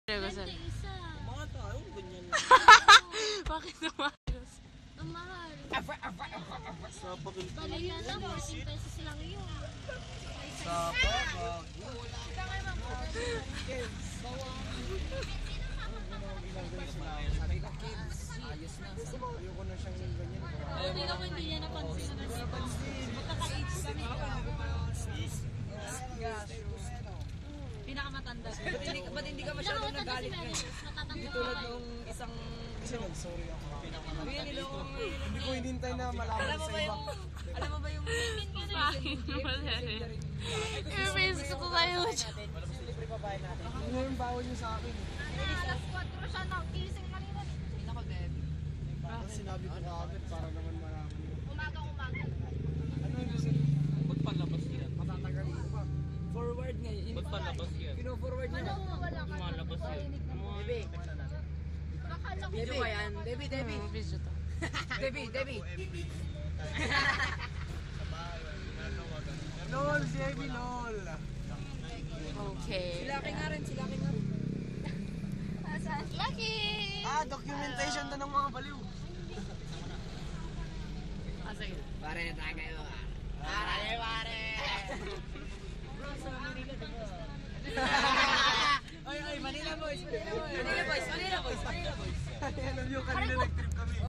Isa. Mga tao, ganyan. Bakit tumagas? Ang mahal. Sapakil ko. Bali na lang, 14 pesos lang yun. Sapakil. Sabi ko, kids, ayos na. Ayoko na siyang ganyan. Hindi ako hindi niya napansin na magkaka-age kami. Pinakamatanda. Ba't hindi ka masyadong nagalit ngayon? Hindi tulad nung isang... Kasi nag-sorry ako. Hindi ko hinintay na malaman sa iba. Alam mo ba yung... Bakit naman yan? I-face ko kayo. Libre babae natin. Ano yung bawal niyo sa akin? Alas 4 siya nang gising kanina. Hindi ako, Deb. Sinabi ko kagad para naman malaman niyo. Umaga. Ano yung gusto? Magpalabas yan. Matatagal ko pa. Forward ngayon. Magpalabas yan. Pino-forward niya. Wala ka. Lumalabas yan. Baby. Akala ko Video ba yan? Debbie. Video to. Debbie. LOL, si Ivy, LOL. Okay. Silaki nga rin. Lucky! Documentation to ng mga baliw. Pare, tayo kayo. Pare. Oy, Manila boys. Alam nyo, kanina nag-trip